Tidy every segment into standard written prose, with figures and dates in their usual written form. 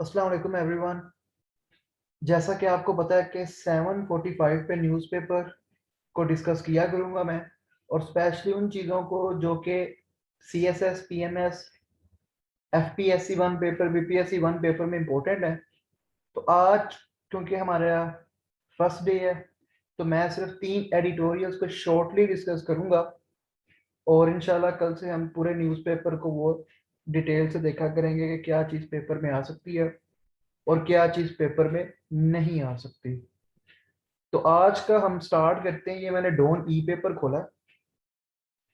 अस्सलाम वालेकुम एवरीवन। जैसा कि आपको पता है कि 7:45 पे न्यूज़पेपर को डिस्कस किया करूँगा मैं, और स्पेशली उन चीज़ों को जो कि CSS, PMS, FPSC one paper, BPSC one paper में इम्पोर्टेंट है। तो आज क्योंकि हमारा फर्स्ट डे है, तो मैं सिर्फ 3 एडिटोरियल्स को शॉर्टली डिस्कस करूँगा, और इंशाल्लाह कल से हम पूरे न्यूज़पेपर को वो डिटेल से देखा करेंगे कि क्या चीज़ पेपर में आ सकती है और क्या चीज़ पेपर में नहीं आ सकती। तो आज का हम स्टार्ट करते हैं। ये मैंने डॉन ई पेपर खोला।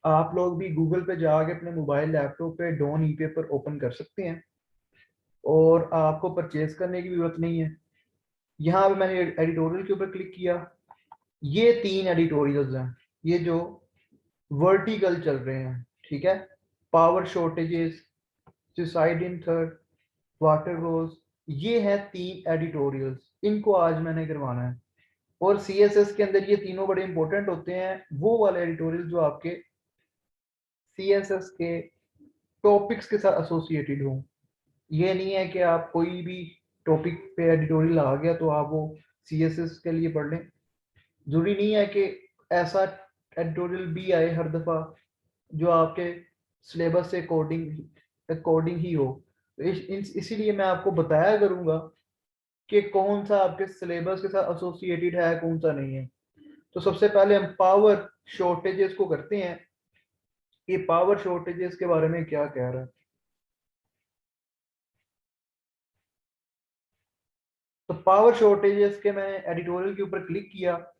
आप लोग भी गूगल पे जाके अपने मोबाइल लैपटॉप पे डॉन ई पेपर ओपन कर सकते हैं, और आपको परचेज करने की जरूरत नहीं है। यहाँ पे मैंने एडिटोरियल के ऊपर क्लिक किया। ये 3 एडिटोरियल्स हैं, ये जो वर्टिकल चल रहे हैं, ठीक है। Power shortages, suicide in third, water रोज, ये है 3 एडिटोरियल्स। इनको आज मैंने करवाना है। और CSS के अंदर ये तीनों बड़े इंपॉर्टेंट होते हैं, वो वाले एडिटोरियल जो आपके CSS के टॉपिक्स के साथ एसोसिएटेड हो। ये नहीं है कि आप कोई भी टॉपिक पे एडिटोरियल आ गया तो आप वो CSS के लिए पढ़ लें। जरूरी नहीं है कि ऐसा एडिटोरियल भी आए हर दफ़ा जो आपके सिलेबस से अकॉर्डिंग ही हो। तो इसीलिए मैं आपको बताया करूँगा कि कौन सा आपके सिलेबस के साथ एसोसिएटेड है, कौन सा नहीं है। तो सबसे पहले हम पावर शॉर्टेजेस को करते हैं। ये पावर शॉर्टेजेस के बारे में क्या कह रहा है। तो पावर शॉर्टेजेस के मैंने एडिटोरियल के ऊपर क्लिक किया,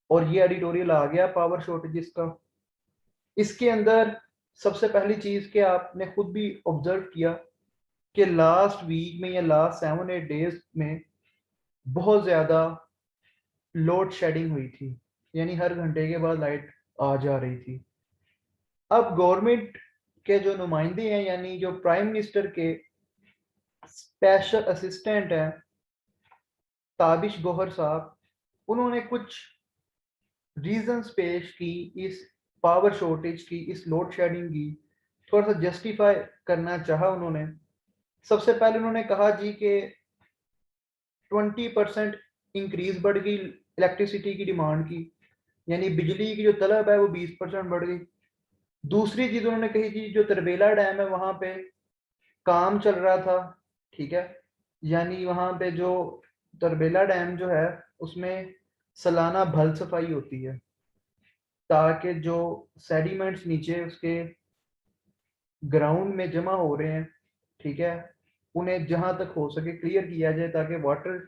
और ये एडिटोरियल आ गया पावर शॉर्टेजेस का। इसके अंदर सबसे पहली चीज कि आपने खुद भी ऑब्जर्व किया कि लास्ट वीक में या लास्ट 7-8 डेज में बहुत ज्यादा लोड शेडिंग हुई थी, यानी हर घंटे के बाद लाइट आ जा रही थी। अब गवर्नमेंट के जो नुमाइंदे हैं, यानी जो प्राइम मिनिस्टर के स्पेशल असिस्टेंट हैं ताबिश गौहर साहब, उन्होंने कुछ रीजंस पेश की इस पावर शॉर्टेज की, इस लोड शेडिंग की। थोड़ा सा जस्टिफाई करना चाहा उन्होंने। सबसे पहले उन्होंने कहा जी कि 20% इंक्रीज बढ़ गई इलेक्ट्रिसिटी की डिमांड की, यानी बिजली की जो तलब है वो 20% बढ़ गई। दूसरी चीज उन्होंने कही थी, जो तरबेला डैम है वहां पे काम चल रहा था, ठीक है। यानी वहां पे जो तरबेला डैम जो है उसमें सालाना भल सफाई होती है, ताकि जो सेडिमेंट्स नीचे उसके ग्राउंड में जमा हो रहे हैं, ठीक है, उन्हें जहां तक हो सके क्लियर किया जाए, ताकि वाटर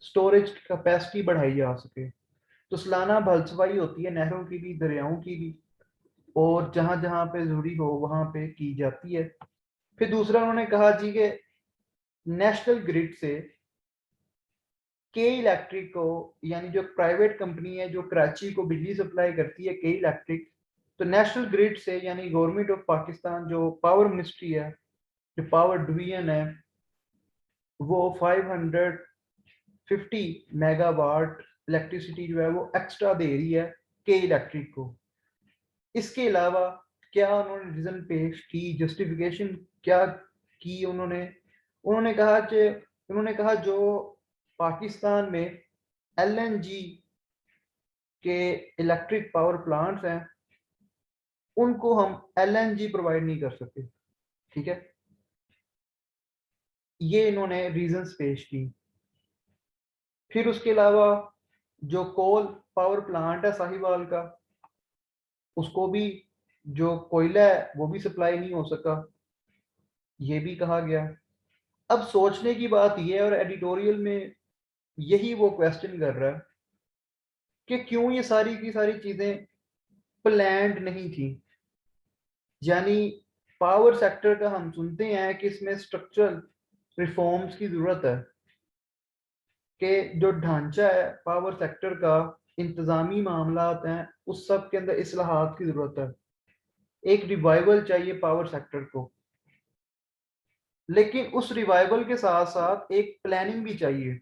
स्टोरेज कैपेसिटी बढ़ाई जा सके। तो सालाना भल सफाई होती है, नहरों की भी, दरियाओं की भी, और जहां जहां पे जरूरी हो वहां पे की जाती है। फिर दूसरा उन्होंने कहा जी कि नेशनल ग्रिड से के इलेक्ट्रिक को, यानी जो प्राइवेट कंपनी है जो कराची को बिजली सप्लाई करती है, के इलेक्ट्रिक, तो नेशनल ग्रिड से यानी गवर्नमेंट ऑफ पाकिस्तान जो पावर मिनिस्ट्री है, जो पावर डिवीजन है, वो 550 मेगावाट इलेक्ट्रिसिटी जो है वो एक्स्ट्रा दे रही है के इलेक्ट्रिक को। इसके अलावा क्या उन्होंने रीजन पेश की, जस्टिफिकेशन क्या की उन्होंने। उन्होंने कहा कि जो पाकिस्तान में LNG के इलेक्ट्रिक पावर प्लांट्स हैं, उनको हम LNG प्रोवाइड नहीं कर सकते, ठीक है। ये इन्होंने रीजंस पेश की। फिर उसके अलावा जो कोल पावर प्लांट है साहिवाल का, उसको भी जो कोयला है वो भी सप्लाई नहीं हो सका, ये भी कहा गया। अब सोचने की बात ये है, और एडिटोरियल में यही वो क्वेश्चन कर रहा है कि क्यों ये सारी की सारी चीजें प्लान्ड नहीं थी। यानी पावर सेक्टर का हम सुनते हैं कि इसमें स्ट्रक्चरल रिफॉर्म्स की जरूरत है, कि जो ढांचा है पावर सेक्टर का, इंतजामी मामलात हैं, उस सब के अंदर इस्लाहात की जरूरत है। एक रिवाइवल चाहिए पावर सेक्टर को, लेकिन उस रिवाइवल के साथ साथ एक प्लानिंग भी चाहिए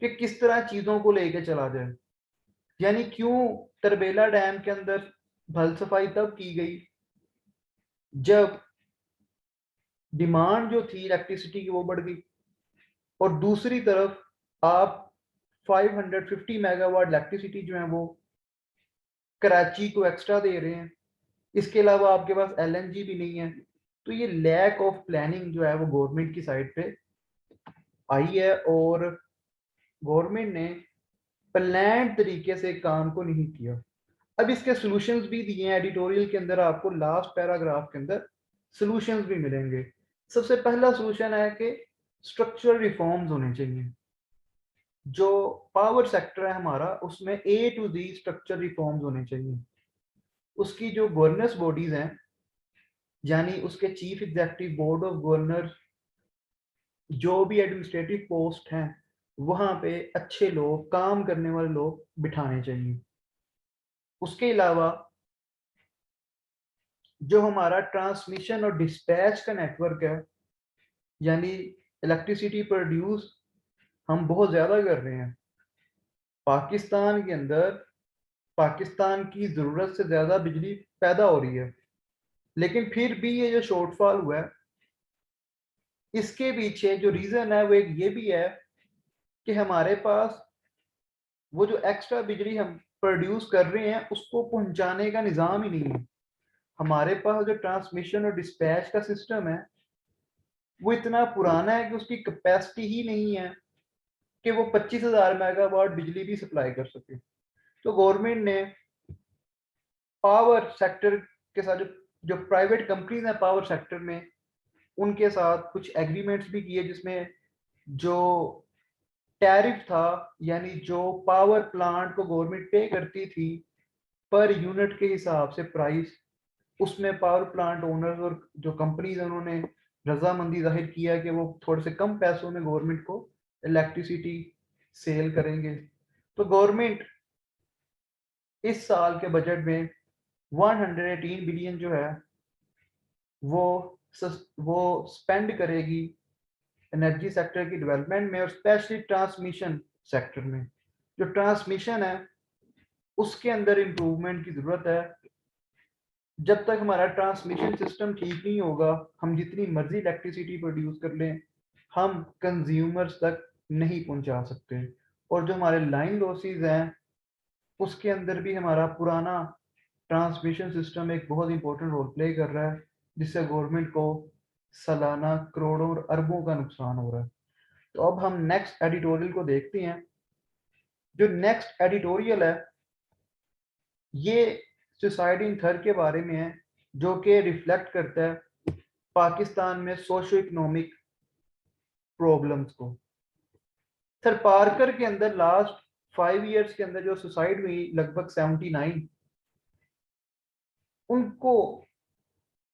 कि किस तरह चीजों को लेके चला जाए। यानी क्यों तरबेला डैम के अंदर भल सफाई तब की गई जब डिमांड जो थी इलेक्ट्रिसिटी की वो बढ़ गई। और दूसरी तरफ आप 550 मेगावाट इलेक्ट्रिसिटी जो है वो कराची को एक्स्ट्रा दे रहे हैं। इसके अलावा आपके पास एलएनजी भी नहीं है। तो ये लैक ऑफ प्लानिंग जो है वो गवर्नमेंट की साइड पे आई है, और गवर्नमेंट ने प्लान तरीके से काम को नहीं किया। अब इसके सॉल्यूशंस भी दिए हैं एडिटोरियल के अंदर, आपको लास्ट पैराग्राफ के अंदर सॉल्यूशंस भी मिलेंगे। सबसे पहला सॉल्यूशन है कि स्ट्रक्चरल रिफॉर्म्स होने चाहिए। जो पावर सेक्टर है हमारा, उसमें ए टू जी स्ट्रक्चर रिफॉर्म्स होने चाहिए। उसकी जो गवर्नेंस बॉडीज हैं, यानी उसके chief executive board of governor, जो भी एडमिनिस्ट्रेटिव पोस्ट हैं, वहां पे अच्छे लोग, काम करने वाले लोग बिठाने चाहिए। उसके अलावा जो हमारा ट्रांसमिशन और डिस्पैच का नेटवर्क है, यानी इलेक्ट्रिसिटी प्रोड्यूस हम बहुत ज़्यादा कर रहे हैं पाकिस्तान के अंदर। पाकिस्तान की ज़रूरत से ज़्यादा बिजली पैदा हो रही है, लेकिन फिर भी ये जो शॉर्टफॉल हुआ है, इसके पीछे जो रीज़न है वो एक ये भी है कि हमारे पास वो जो एक्स्ट्रा बिजली हम प्रोड्यूस कर रहे हैं उसको पहुंचाने का निज़ाम ही नहीं है। हमारे पास जो ट्रांसमिशन और डिस्पैच का सिस्टम है वो इतना पुराना है कि उसकी कैपेसिटी ही नहीं है कि वो 25,000 मेगावाट बिजली भी सप्लाई कर सके। तो गवर्नमेंट ने पावर सेक्टर के साथ जो प्राइवेट कंपनीज हैं पावर सेक्टर में, उनके साथ कुछ एग्रीमेंट्स भी किए, जिसमें जो टैरिफ था, यानी जो पावर प्लांट को गवर्नमेंट पे करती थी पर यूनिट के हिसाब से प्राइस, उसमें पावर प्लांट ओनर्स और जो कंपनीज हैं उन्होंने रजामंदी जाहिर किया कि वो थोड़े से कम पैसों में गवर्नमेंट को इलेक्ट्रिसिटी सेल करेंगे। तो गवर्नमेंट इस साल के बजट में 118 बिलियन जो है वो वो स्पेंड करेगी एनर्जी सेक्टर की डेवलपमेंट में, और स्पेशली ट्रांसमिशन सेक्टर में। जो ट्रांसमिशन है उसके अंदर इम्प्रूवमेंट की ज़रूरत है। जब तक हमारा ट्रांसमिशन सिस्टम ठीक नहीं होगा, हम जितनी मर्जी इलेक्ट्रिसिटी प्रोड्यूस कर लें, हम कंज्यूमर्स तक नहीं पहुंचा सकते। और जो हमारे लाइन लॉसेस हैं, उसके अंदर भी हमारा पुराना ट्रांसमिशन सिस्टम एक बहुत इंपॉर्टेंट रोल प्ले कर रहा है, जिससे गवर्नमेंट को सालाना करोड़ों और अरबों का नुकसान हो रहा है। तो अब हम नेक्स्ट एडिटोरियल को देखते हैं। जो नेक्स्ट एडिटोरियल है ये सुसाइड इन थर के बारे में है, जो कि रिफ्लेक्ट करता है पाकिस्तान में सोशो इकोनॉमिक प्रॉब्लम्स को। सर पार्कर के अंदर लास्ट 5 इयर्स के अंदर जो सुसाइड हुई लगभग 79, उनको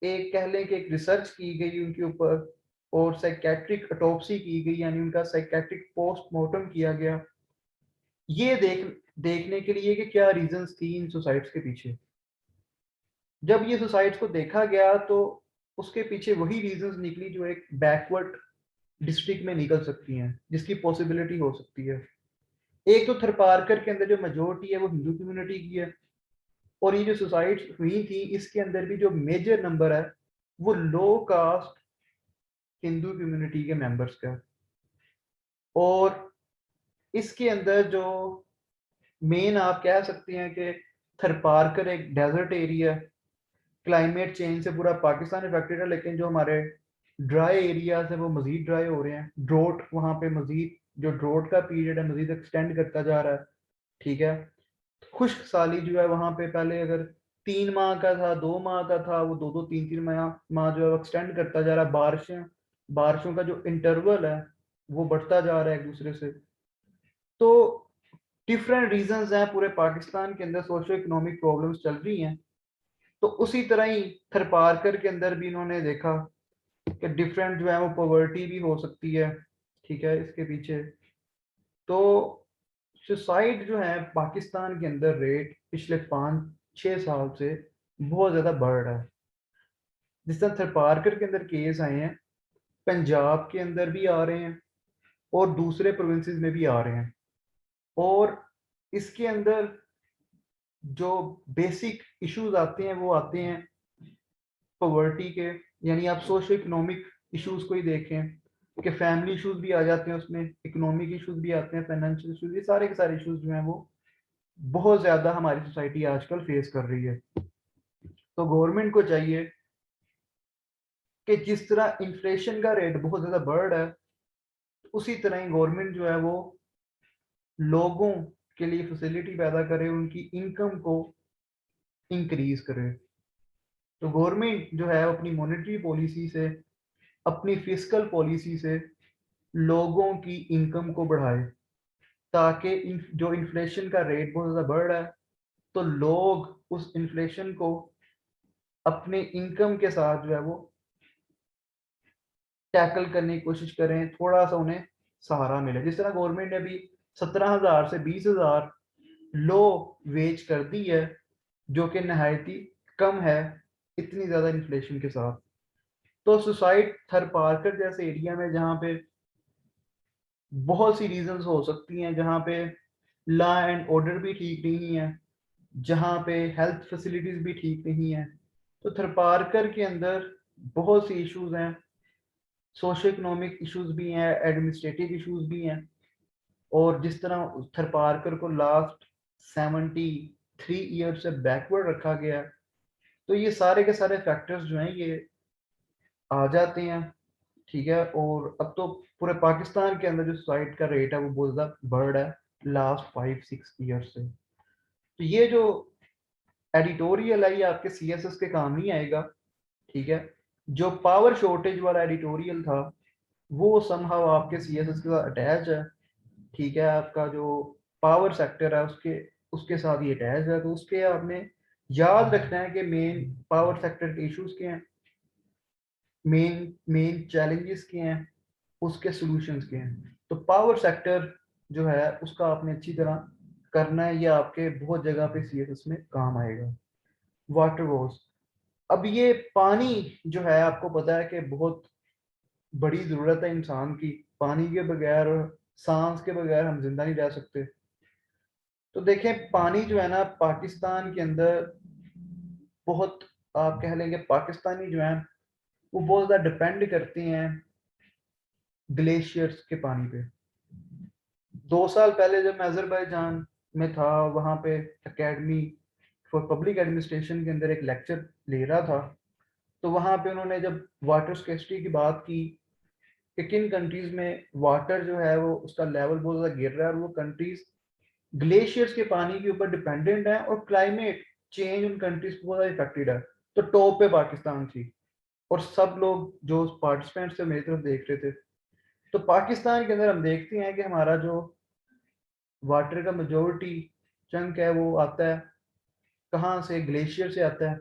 एक कह लें कि एक रिसर्च की गई उनके ऊपर, और साइकेट्रिक ऑटोप्सी की गई, यानी उनका साइकेट्रिक पोस्टमार्टम किया गया, ये देखने के लिए कि क्या रीजंस थी इन सुसाइड्स के पीछे। जब ये सुसाइड्स को देखा गया तो उसके पीछे वही रीजंस निकली जो एक बैकवर्ड डिस्ट्रिक्ट में निकल सकती हैं, जिसकी पॉसिबिलिटी हो सकती है। एक तो थरपारकर के अंदर जो मेजोरिटी है वो हिंदू कम्युनिटी की है, और ये जो सुसाइड्स हुई थी इसके अंदर भी जो मेजर नंबर है वो लो कास्ट हिंदू कम्युनिटी के मेंबर्स का। और इसके अंदर जो मेन आप कह सकते हैं कि थरपारकर एक डेजर्ट एरिया, क्लाइमेट चेंज से पूरा पाकिस्तान इफेक्टेड है, लेकिन जो हमारे ड्राई एरियाज है वो मजीद ड्राई हो रहे हैं। ड्रोट वहाँ पे मजीद, जो ड्रोट का पीरियड है मजीद एक्सटेंड करता जा रहा है। ठीक है, खुश्क साली जो है वहाँ पे पहले अगर 3 माह का था, 2 माह का था, वो 2 2 3 3 माह जो है एक्सटेंड करता जा रहा है। बारिशों का जो इंटरवल है वो बढ़ता जा रहा है एक दूसरे से। तो डिफरेंट रीजंस हैं, पूरे पाकिस्तान के अंदर सोशो इकोनॉमिक प्रॉब्लम्स चल रही हैं। तो उसी तरह ही थरपारकर के अंदर भी इन्होंने देखा कि डिफरेंट जो है वो पॉवर्टी भी हो सकती है। ठीक है, इसके पीछे तो सुसाइड जो है पाकिस्तान के अंदर रेट पिछले 5 6 साल से बहुत ज़्यादा बढ़ रहा है। जिस तरह थरपारकर के अंदर केस आए हैं, पंजाब के अंदर भी आ रहे हैं और दूसरे प्रोविंसेस में भी आ रहे हैं। और इसके अंदर जो बेसिक इश्यूज आते हैं वो आते हैं पॉवर्टी के, यानी आप सोशो इकोनॉमिक इश्यूज को ही देखें कि फैमिली इश्यूज भी आ जाते हैं उसमें, इकोनॉमिक इश्यूज भी आते हैं, फाइनेंशियल इश्यूज, ये सारे के सारे इश्यूज जो हैं वो बहुत ज्यादा हमारी सोसाइटी आजकल फेस कर रही है। तो गवर्नमेंट को चाहिए कि जिस तरह इन्फ्लेशन का रेट बहुत ज्यादा बढ़ रहा है, उसी तरह ही गवर्नमेंट जो है वो लोगों के लिए फैसिलिटी पैदा करे, उनकी इनकम को इंक्रीज करे। तो गवर्नमेंट जो है अपनी मॉनेटरी पॉलिसी से, अपनी फिस्कल पॉलिसी से लोगों की इनकम को बढ़ाए, ताकि जो इन्फ्लेशन का रेट बहुत ज़्यादा बढ़ रहा है, तो लोग उस इन्फ्लेशन को अपने इनकम के साथ जो है वो टैकल करने की कोशिश करें, थोड़ा सा उन्हें सहारा मिले। जिस तरह गवर्नमेंट ने अभी 17,000 से 20,000 लो वेज कर दी है, जो कि नहायती कम है इतनी ज़्यादा इन्फ्लेशन के साथ। तो सुसाइड थरपारकर जैसे एरिया में, जहाँ पे बहुत सी रीजंस हो सकती हैं, जहाँ पे लॉ एंड ऑर्डर भी ठीक नहीं है, जहाँ पे हेल्थ फैसिलिटीज भी ठीक नहीं है, तो थरपारकर के अंदर बहुत सी इश्यूज हैं, सोशो इकोनॉमिक इश्यूज भी हैं, एडमिनिस्ट्रेटिव इश्यूज भी हैं। और जिस तरह थरपारकर को लास्ट 73 ईयर से बैकवर्ड रखा गया है, तो ये सारे के सारे फैक्टर्स जो हैं ये आ जाते हैं। ठीक है, और अब तो पूरे पाकिस्तान के अंदर जो सुसाइड का रेट है वो बहुत ज़्यादा बढ़ रहा है लास्ट 5-6 ईयर से। तो ये जो एडिटोरियल है ये आपके सीएसएस के काम नहीं आएगा। ठीक है, जो पावर शॉर्टेज वाला एडिटोरियल था वो समहाउ आपके सीएसएस के साथ अटैच है। ठीक है, आपका जो पावर सेक्टर है उसके उसके साथ ये अटैच है, तो उसके आपने याद रखना है कि मेन पावर सेक्टर के इश्यूज क्या हैं, मेन मेन चैलेंजेस क्या हैं, उसके सॉल्यूशंस के हैं। तो पावर सेक्टर जो है उसका आपने अच्छी तरह करना है, ये आपके बहुत जगह पे सीएसएस में काम आएगा। वाटर वॉश, अब ये पानी जो है आपको पता है कि बहुत बड़ी ज़रूरत है इंसान की। पानी के बगैर, सांस के बगैर हम जिंदा नहीं रह सकते। तो देखें, पानी जो है ना पाकिस्तान के अंदर बहुत, आप कह लेंगे पाकिस्तानी जो है वो बहुत ज़्यादा डिपेंड करते हैं ग्लेशियर्स के पानी पे। 2 साल पहले जब मैं अजरबैजान में था, वहाँ पे एकेडमी फॉर पब्लिक एडमिनिस्ट्रेशन के अंदर एक लेक्चर ले रहा था, तो वहाँ पे उन्होंने जब वाटर स्केर्सिटी की बात की कि किन कंट्रीज में वाटर जो है वो उसका लेवल बहुत ज़्यादा गिर रहा है, और वो कंट्रीज ग्लेशियर्स के पानी के ऊपर डिपेंडेंट है, और क्लाइमेट चेंज उन कंट्रीज को बहुत ज़्यादा इफेक्टेड है, तो टॉप पे पाकिस्तान थी। और सब लोग जो पार्टिसिपेंट्स थे मेरी तरफ देख रहे थे। तो पाकिस्तान के अंदर हम देखते हैं कि हमारा जो वाटर का मेजोरिटी चंक है वो आता है कहाँ से, ग्लेशियर से आता है।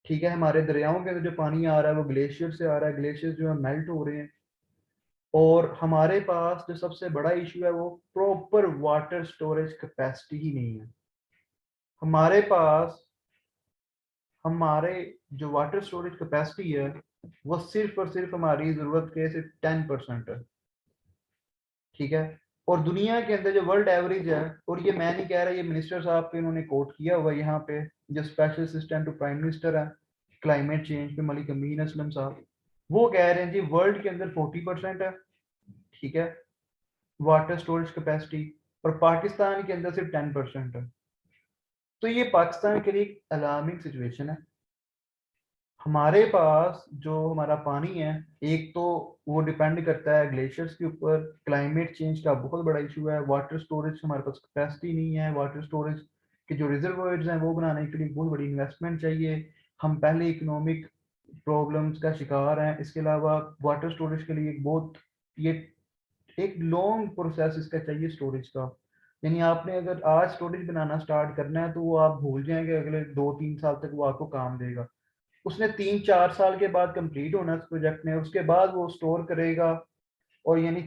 ठीक है, हमारे दरियाओं के अंदर जो पानी आ रहा है वो ग्लेशियर से आ रहा है, ग्लेशियर जो है मेल्ट हो रहे हैं। और हमारे पास जो सबसे बड़ा इशू है वो प्रॉपर वाटर स्टोरेज कैपेसिटी ही नहीं है हमारे पास। हमारे जो वाटर स्टोरेज कैपेसिटी है वो सिर्फ और सिर्फ हमारी ज़रूरत के सिर्फ 10% है। ठीक है, और दुनिया के अंदर जो वर्ल्ड एवरेज है, और ये मैं नहीं कह रहा, ये मिनिस्टर साहब पे इन्होंने कोट किया हुआ है यहाँ पे, जो special assistant to prime minister है क्लाइमेट चेंज पे, मलिक अमीन असलम साहब, वो कह रहे हैं जी वर्ल्ड के अंदर 40% है। ठीक है, वाटर स्टोरेज कैपेसिटी, और पाकिस्तान के अंदर सिर्फ 10% है। तो ये पाकिस्तान के लिए एक अलार्मिंग सिचुएशन है। हमारे पास जो हमारा पानी है, एक तो वो डिपेंड करता है ग्लेशियर्स के ऊपर, क्लाइमेट चेंज का बहुत बड़ा इशू है, वाटर स्टोरेज हमारे पास कैपेसिटी नहीं है, वाटर स्टोरेज के जो रिजर्वोयर्स हैं वो बनाने के लिए बहुत बड़ी इन्वेस्टमेंट चाहिए। हम पहले इकोनॉमिक प्रॉब्लम्स का शिकार हैं, इसके अलावा वाटर स्टोरेज के लिए बहुत, ये एक लॉन्ग प्रोसेस इसका चाहिए स्टोरेज का। यानी आपने अगर आज स्टोरेज बनाना स्टार्ट करना है तो वो आप भूल जाएंगे अगले 2-3 साल तक वो आपको काम देगा। उसने 3-4 साल के बाद कंप्लीट होना है उस प्रोजेक्ट ने, उसके बाद वो स्टोर करेगा। और यानी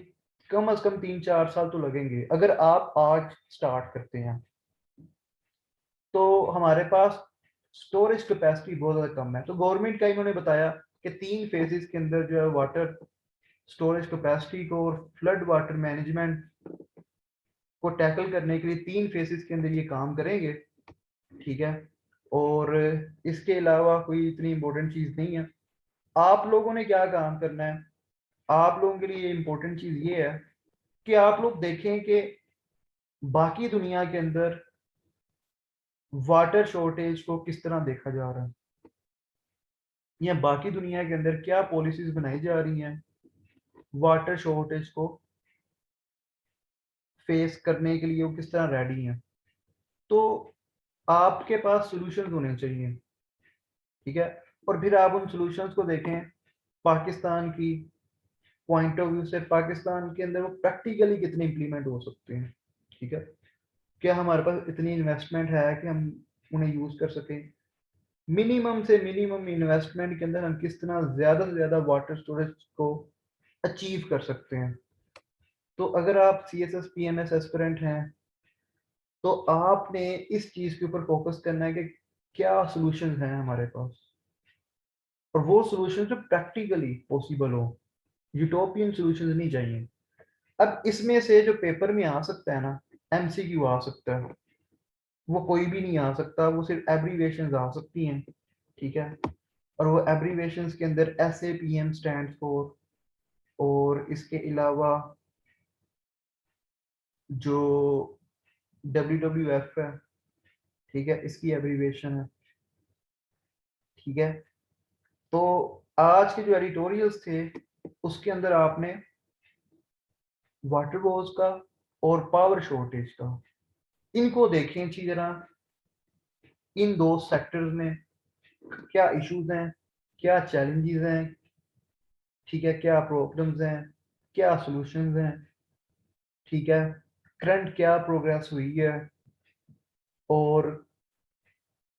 कम से कम 3-4 साल तो लगेंगे अगर आप आज स्टार्ट करते हैं। तो हमारे पास स्टोरेज कैपेसिटी बहुत ज़्यादा कम है। तो गवर्नमेंट का इन्होंने बताया कि 3 फेजेस के अंदर जो है वाटर स्टोरेज कैपेसिटी को और फ्लड वाटर मैनेजमेंट को टैकल करने के लिए 3 फेजेस के अंदर ये काम करेंगे। ठीक है, और इसके अलावा कोई इतनी इंपॉर्टेंट चीज़ नहीं है। आप लोगों ने क्या काम करना है, आप लोगों के लिए इम्पोर्टेंट चीज ये है कि आप लोग देखें कि बाकी दुनिया के अंदर वाटर शॉर्टेज को किस तरह देखा जा रहा है, या बाकी दुनिया के अंदर क्या पॉलिसीज बनाई जा रही हैं वाटर शॉर्टेज को फेस करने के लिए, वो किस तरह रेडी हैं। तो आपके पास सॉल्यूशंस होने चाहिए, ठीक है। और फिर आप उन सॉल्यूशंस को देखें पाकिस्तान की पॉइंट ऑफ व्यू से, पाकिस्तान के अंदर वो प्रैक्टिकली कितने इंप्लीमेंट हो सकते हैं, ठीक है। क्या हमारे पास इतनी इन्वेस्टमेंट है कि हम उन्हें यूज कर सकें, मिनिमम से मिनिमम इन्वेस्टमेंट के अंदर हम किस तरह ज्यादा से ज्यादा वाटर स्टोरेज को अचीव कर सकते हैं। तो अगर आप C S S P M S aspirant हैं तो आपने इस चीज के ऊपर फोकस करना है कि क्या सॉल्यूशंस हैं हमारे पास, और वो सॉल्यूशन जो प्रैक्टिकली पॉसिबल हो, यूटोपियन सॉल्यूशंस नहीं चाहिए। अब इसमें से जो पेपर में आ सकता है ना, एमसीक्यू आ सकता है, वो कोई भी नहीं आ सकता, वो सिर्फ एब्रीवेशंस आ सकती हैं, ठीक है। और वो एब्रीवेशंस के अंदर S A P M stand for, और इसके अलावा जो डब्ल्यू डब्ल्यू एफ है, ठीक है, इसकी एब्रीवेशन है, ठीक है। तो आज के जो एडिटोरियल्स थे उसके अंदर आपने वाटर वॉर्स का और पावर शॉर्टेज का, इनको देखें अच्छी तरह, इन दो सेक्टर्स में क्या इश्यूज हैं, क्या चैलेंजेस हैं, ठीक है, क्या प्रॉब्लम्स हैं, क्या सॉल्यूशंस हैं, ठीक है, करंट क्या प्रोग्रेस हुई है, और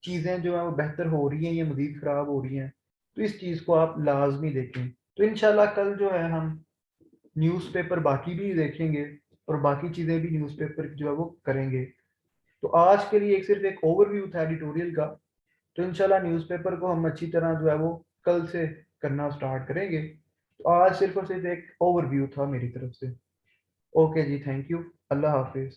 चीज़ें जो है वो बेहतर हो रही हैं या मजीद ख़राब हो रही हैं। तो इस चीज़ को आप लाजमी देखें। तो इंशाल्लाह कल जो है हम न्यूज़पेपर बाकी भी देखेंगे और बाकी चीज़ें भी न्यूज़पेपर जो है वो करेंगे। तो आज के लिए एक सिर्फ एक ओवरव्यू था एडिटोरियल का। तो इंशाल्लाह न्यूज़पेपर को हम अच्छी तरह जो है वो कल से करना स्टार्ट करेंगे। तो आज सिर्फ और सिर्फ एक ओवरव्यू था मेरी तरफ से। ओके जी, थैंक यू, अल्लाह हाफिज़।